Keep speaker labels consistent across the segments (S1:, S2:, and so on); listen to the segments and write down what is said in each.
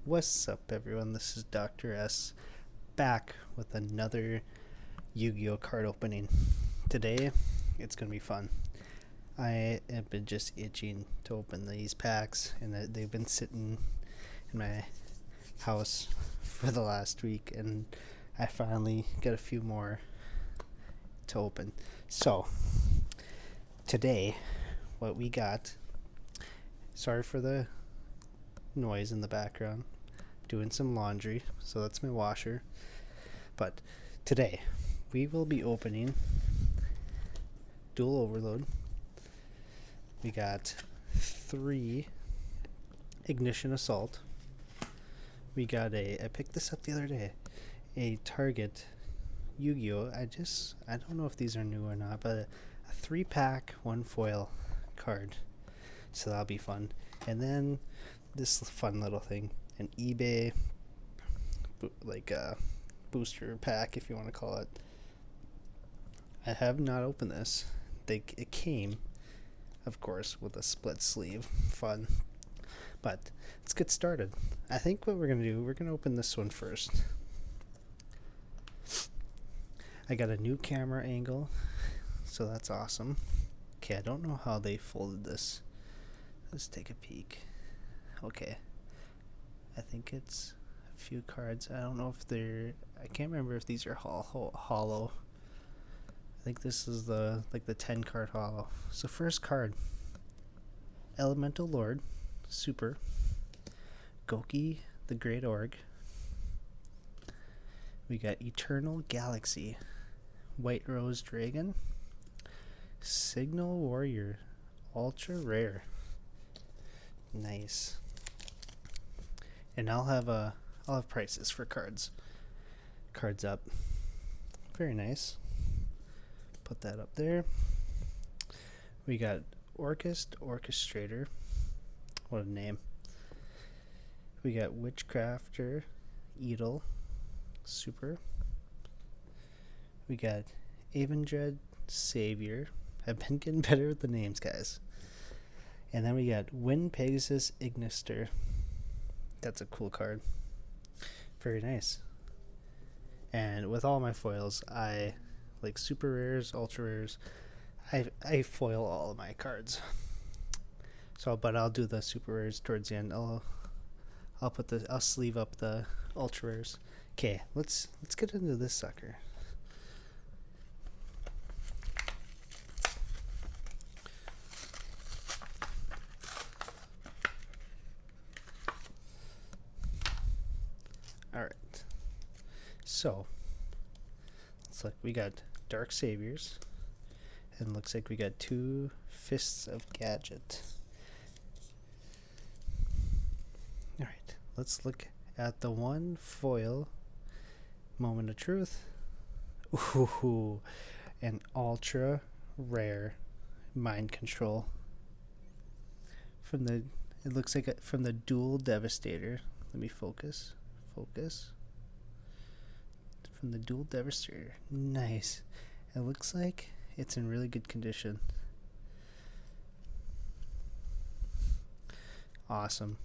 S1: What's up, everyone? This is Dr.S back with another Yu-Gi-Oh card opening. Today, it's going to be fun. I have been just itching to open these packs, and they've been sitting in my house for the last week, and I finally got a few more to open. So, today, what we got, sorry for the noise in the background, doing some laundry, so that's my washer. But today we will be opening Dual Overload. We got 3 Ignition Assault. We got I picked this up the other day, a Target Yugioh. I don't know if these are new or not, but a 3-pack 1 foil card, so that'll be fun. And then this fun little thing, an eBay booster pack, if you want to call it. I have not opened this. It came, of course, with a split sleeve. Fun. But let's get started. I think what we're going to do, we're going to open this one first. I got a new camera angle, so that's awesome. Okay, I don't know how they folded this. Let's take a peek. Okay, I think it's a few cards. I don't know if I can't remember if these are hollow. I think this is the 10 card hollow. So first card, Elemental Lord, Super, Goki the Great Org. We got Eternal Galaxy, White Rose Dragon, Signal Warrior, Ultra Rare. Nice. And I'll have prices for cards up. Very nice. Put that up there. We got Orchestrator. What a name. We got Witchcrafter, Edel, Super. We got Avendread, Savior. I've been getting better with the names, guys. And then we got Wind Pegasus Ignister. That's a cool card. Very nice. And with all my foils, I like super rares, ultra rares. I foil all of my cards. So, but I'll do the super rares towards the end. I'll sleeve up the ultra rares. Okay, let's get into this sucker. Alright, so looks like we got Dark Saviors, and looks like we got 2 Fists of Gadget. Alright, let's look at the 1 foil Moment of Truth. Ooh, an ultra rare Mind Control from it looks like from the Dual Devastator. Let me focus. From the Dual Devastator. Nice. It looks like it's in really good condition. Awesome.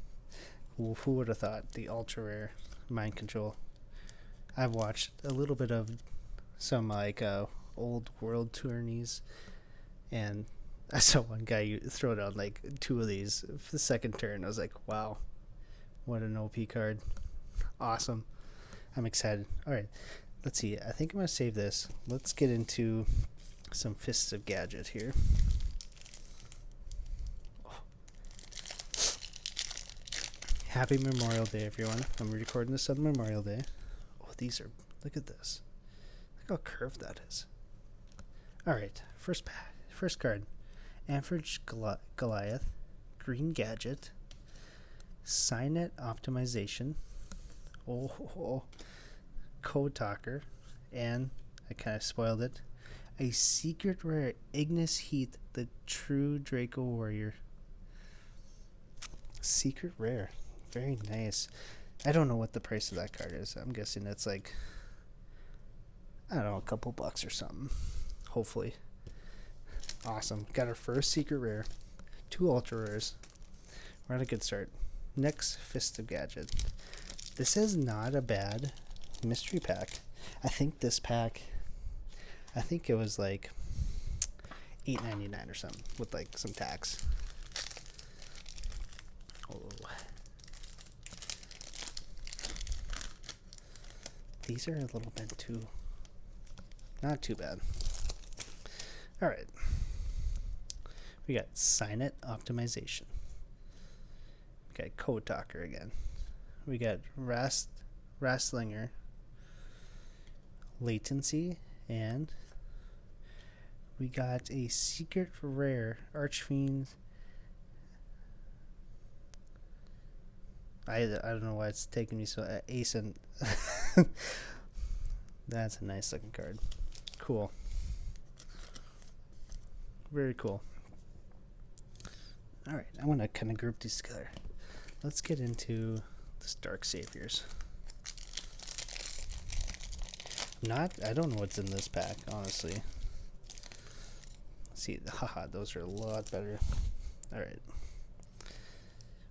S1: Who would have thought the ultra rare Mind Control? I've watched a little bit of some old world tourneys, and I saw one guy throw down 2 of these for the second turn. I was like, wow, what an OP card. Awesome. I'm excited. Alright, let's see. I think I'm going to save this. Let's get into some Fists of Gadget here. Oh. Happy Memorial Day, everyone. I'm recording this on Memorial Day. Oh, these are... Look at this. Look how curved that is. Alright, first card. Average Goliath, Green Gadget, Signet Optimization, Code Talker, and I kind of spoiled it, a secret rare Ignis Heath, the True Draco Warrior. Secret rare. Very nice. I don't know what the price of that card is. I'm guessing it's I don't know, a couple bucks or something. Hopefully. Awesome. Got our first secret rare. 2 ultra rares. We're at a good start. Next, Fist of Gadget. This is not a bad mystery pack. I think this pack, I think it was like $8.99 or something with like some tax. Oh. These are a little bit too, not too bad. All right. We got Sign It Optimization. We got Code Talker again. We got Rastlinger, Latency, and we got a secret rare Archfiend. I don't know why it's taking me so Ace and that's a nice looking card. Cool. Very cool. All right, I want to kind of group these together. Let's get into this Dark Saviors. I don't know what's in this pack, honestly. Let's see, haha, those are a lot better. All right.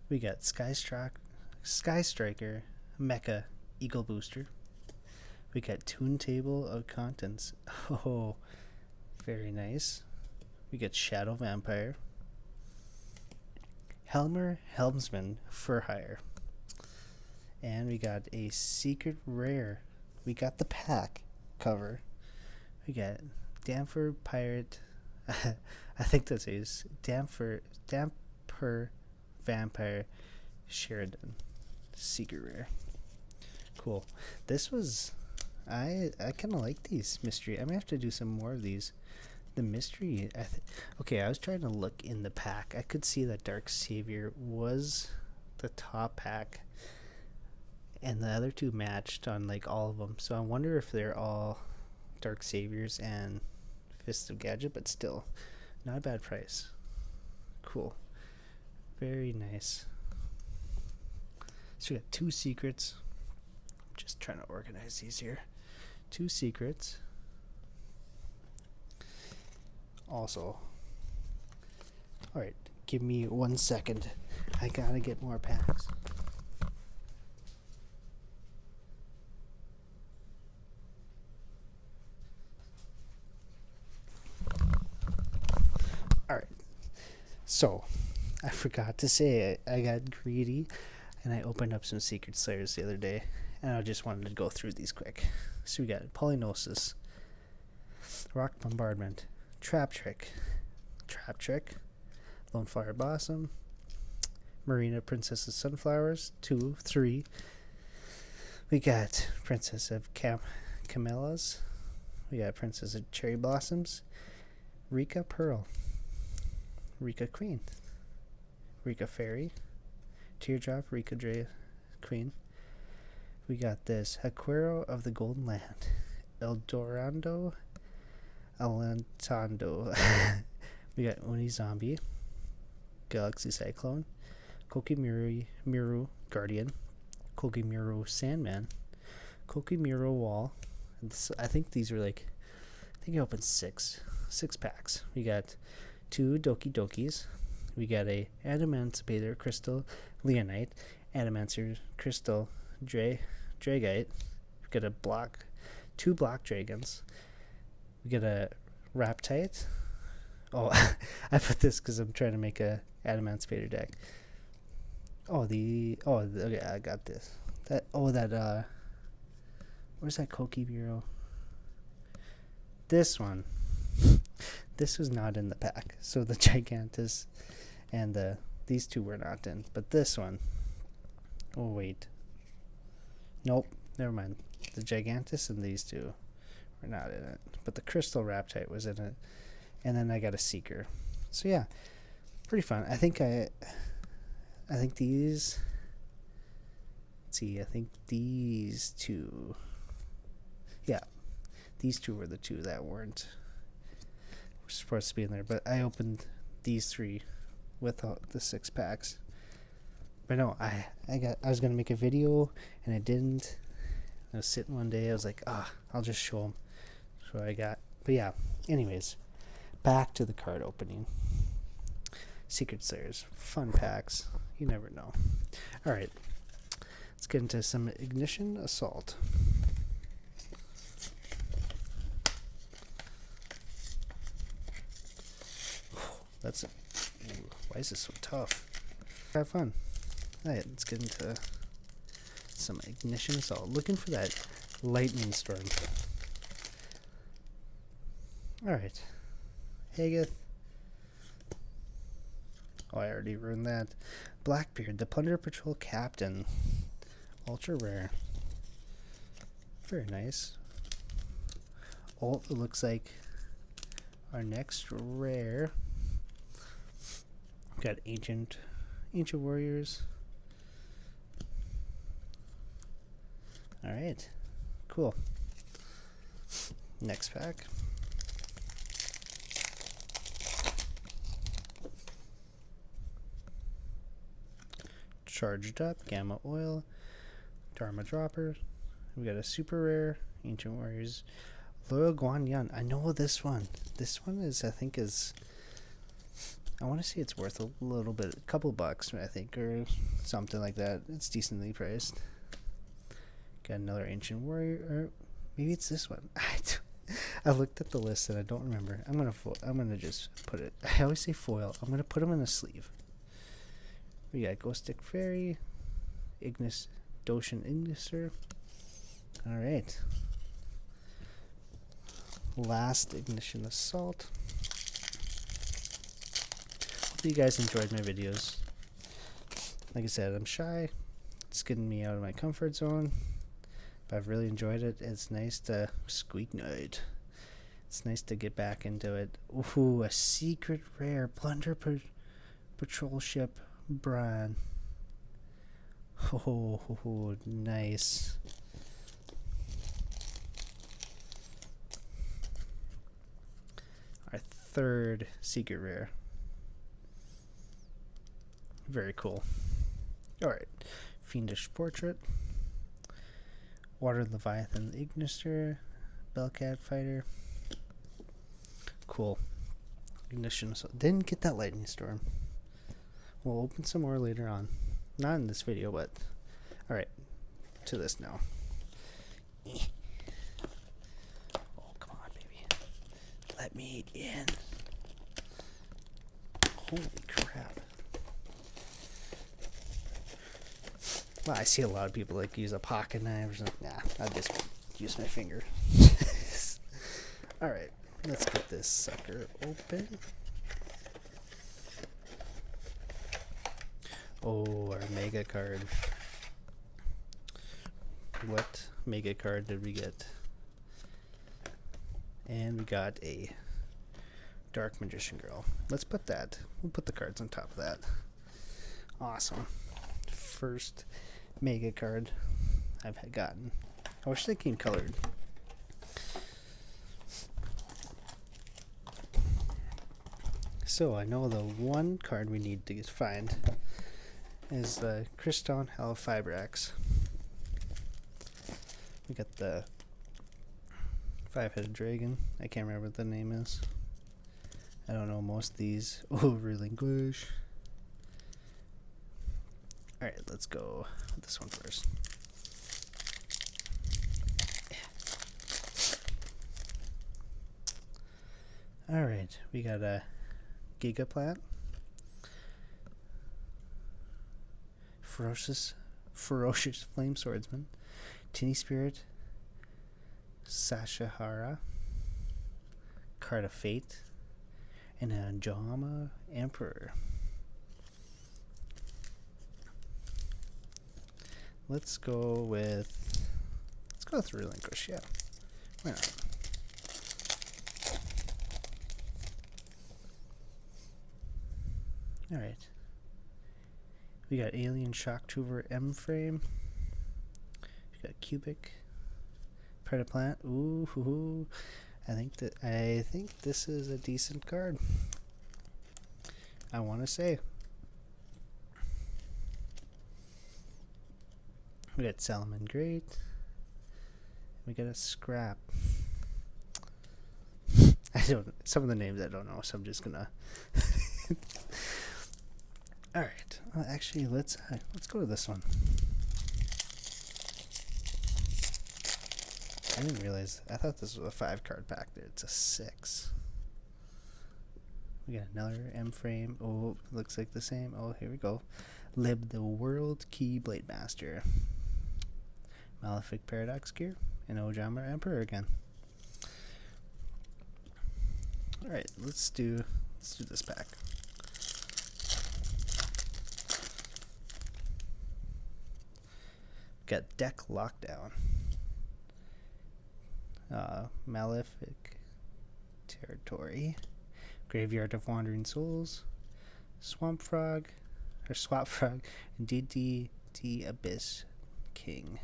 S1: We got Sky Striker, Mecha, Eagle Booster. We got Toon Table of Contents. Oh, very nice. We got Shadow Vampire, Helmsman for Hire. And we got a secret rare. We got the pack cover. We got Damper Pirate. I think that's his. Damper Vampire Sheridan. Secret rare. Cool. This was... I kind of like these mystery. I may have to do some more of these. The mystery... okay, I was trying to look in the pack. I could see that Dark Savior was the top pack. And the other two matched on like all of them. So I wonder if they're all Dark Saviors and Fist of Gadget. But still, not a bad price. Cool. Very nice. So we got 2 secrets. I'm just trying to organize these here. 2 secrets. Also, alright, give me 1 second. I gotta get more packs. Alright, so I forgot to say I got greedy and I opened up some Secret Slayers the other day, and I just wanted to go through these quick. So we got Polynosis, Rock Bombardment, Trap Trick, Lone Fire Blossom, Marina Princess of Sunflowers, 2, 3. We got Princess of Camellias. We got Princess of Cherry Blossoms, Rika Pearl, Rika Queen, Rika Fairy, Teardrop, Rika Dre Queen. We got this Aquero of the Golden Land, Eldorado, Alentando. We got Oni Zombie, Galaxy Cyclone, Kokimiru Guardian, Kokimiru Sandman, Kokimiru Wall. And this, I think these are like, I think I opened six packs. We got 2 Doki Dokis. We got a Adamantipator Crystal Leonite, Adamancer Crystal Dragite. We got a 2 Block Dragons. We got a Raptite. Oh, I put this because I'm trying to make a Adamantipator deck. Okay, I got this. Where's that Koki Bureau? This one. This was not in the pack. So the Gigantus and these 2 were not in. But this one. Oh, wait. Nope. Never mind. The Gigantus and these 2 were not in it. But the Crystal Raptite was in it. And then I got a Seeker. So yeah. Pretty fun. I think these... Let's see. I think these 2... Yeah. These 2 were the 2 that weren't supposed to be in there, but I opened these 3 with the 6 packs. But no, I was gonna make a video and I didn't. I was sitting one day, I was like, I'll just show them. So I got, but yeah. Anyways, back to the card opening. Secret Slayers, fun packs. You never know. All right, Let's get into some Ignition Assault. That's a, why is this so tough? Have fun. Alright, let's get into some Ignition Assault. Looking for that lightning storm. Alright. Hageth. Oh, I already ruined that. Blackbeard, the Plunder Patrol Captain. Ultra rare. Very nice. Oh, it looks like our next rare. Got Ancient Warriors. Alright. Cool. Next pack. Charged Up, Gamma Oil, Dharma Dropper. We got a super rare, Ancient Warriors, Loyal Guanyan. I know this one. This one is, I think, I want to say it's worth a little bit, a couple bucks, I think, or something like that. It's decently priced. Got another Ancient Warrior, or maybe it's this one. I looked at the list and I don't remember. I'm gonna just put it. I always say foil. I'm gonna put them in a sleeve. We got Ghostic Fairy, Doshin Ignister. Alright. Last Ignition Assault. Hope you guys enjoyed my videos. Like I said, I'm shy. It's getting me out of my comfort zone. But I've really enjoyed it. It's nice to squeak night. It's nice to get back into it. Ooh, a secret rare Plunder Patrol Ship Bran. Oh, nice. Our third secret rare. Very cool. Alright. Fiendish Portrait. Water Leviathan Ignister. Bellcat Fighter. Cool. Ignition. Didn't get that Lightning Storm. We'll open some more later on. Not in this video, but... Alright. To this now. Oh, come on, baby. Let me in. Holy crap. Well, I see a lot of people like use a pocket knife or something. Nah, I just use my finger. Alright. Let's get this sucker open. Oh, our mega card. What mega card did we get? And we got a Dark Magician Girl. Let's put that. We'll put the cards on top of that. Awesome. First mega card I've gotten. I wish they came colored. So I know the one card we need to find is the Kriston Halifibrax. We got the 5-headed dragon. I can't remember what the name is. I don't know most of these. Oh, Relinquish. Alright, let's go with this one first. Alright, we got a Gigaplant. Ferocious Flame Swordsman, Tinny Spirit, Sashahara, Card of Fate, and a Jama Emperor. Let's go with Relinquish, yeah. Why not? Alright. We got Alien Shocktober M Frame. We got Cubic. Predaplant. Ooh, I think this is a decent card. I want to say. We got Salmon Great. We got a Scrap. Some of the names I don't know, so I'm just gonna. All right. Actually, let's go to this one. I didn't realize. I thought this was a 5-card pack. There, it's a 6. We got another M frame. Oh, looks like the same. Oh, here we go. Lib the World Key Blade Master. Malefic Paradox Gear. And Ojama Emperor again. Alright, let's do this pack. Got Deck Lockdown. Malefic Territory. Graveyard of Wandering Souls. Swamp Frog. And DDD Abyss King.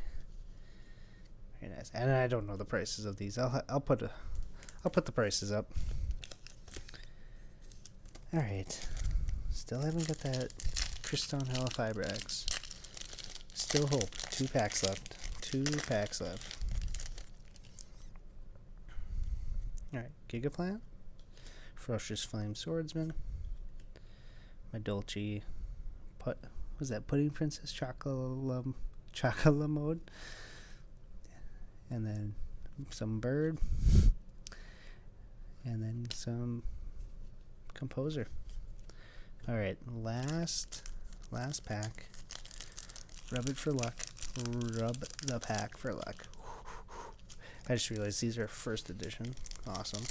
S1: Very nice. And I don't know the prices of these. I'll put the prices up. Alright. Still haven't got that Crystone Helifibrax. Still hope. 2 packs left. 2 packs left. Alright. Gigaplant. Ferocious Flame Swordsman. My Dolce. Was that Pudding Princess Chocola Mode? And then some Bird. And then some Composer. Alright, last pack. Rub it for luck. Rub the pack for luck. I just realized these are first edition. Awesome.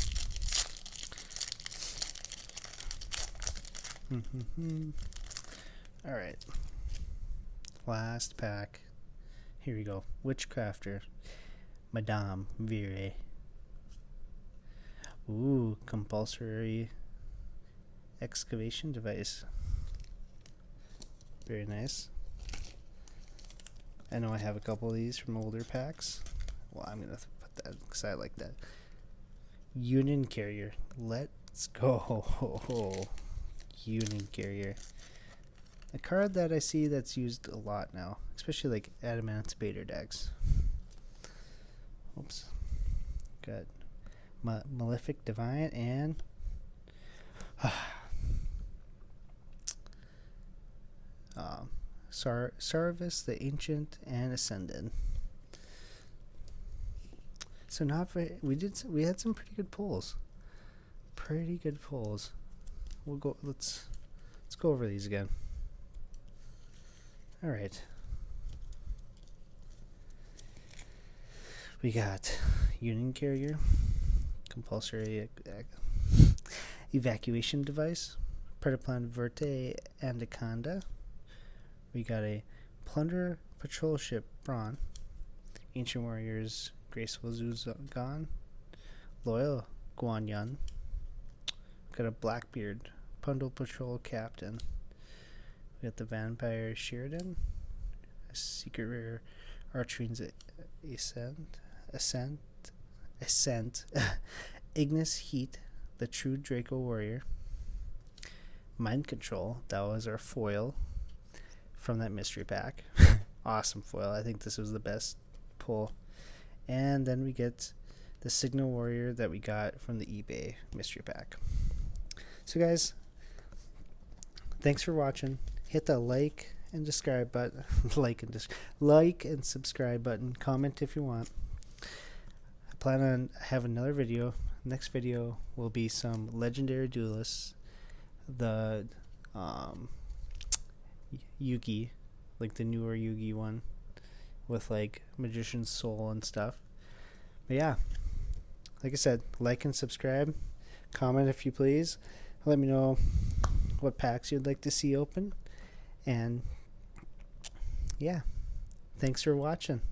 S1: Alright. Last pack. Here we go. Witchcrafter. Madame Vire. Ooh, compulsory excavation device. Very nice. I know I have a couple of these from older packs. Well, I'm going to put that because I like that. Union Carrier. Let's go. Union Carrier. A card that I see that's used a lot now, especially like Adamant Bader decks. Oops. Got Malefic Divine and Sarvis the Ancient and Ascended. So not very, we had some pretty good pulls. We'll go. Let's go over these again. All right. We got Union Carrier, compulsory evacuation device, Predaplan Verte Anaconda. We got a Plunder Patrol Ship Brawn, Ancient Warriors Graceful Zuzagon, Loyal Guanyan. Got a Blackbeard Pundle Patrol Captain. We got the Vampire Sheridan, a Secret Rare Archfiend's Ascent, Ignis Heat, the True Draco Warrior, Mind Control. That was our foil from that mystery pack. Awesome foil. I think this was the best pull. And then we get the Signal Warrior that we got from the eBay mystery pack. So guys, thanks for watching. Hit the like and subscribe button. like and subscribe button. Comment if you want. I plan on having another video. Next video will be some legendary duelists. The Yugi, like the newer Yugi one, with like Magician's Soul and stuff. But yeah, like I said, like and subscribe. Comment if you please. Let me know what packs you'd like to see open. And yeah, thanks for watching.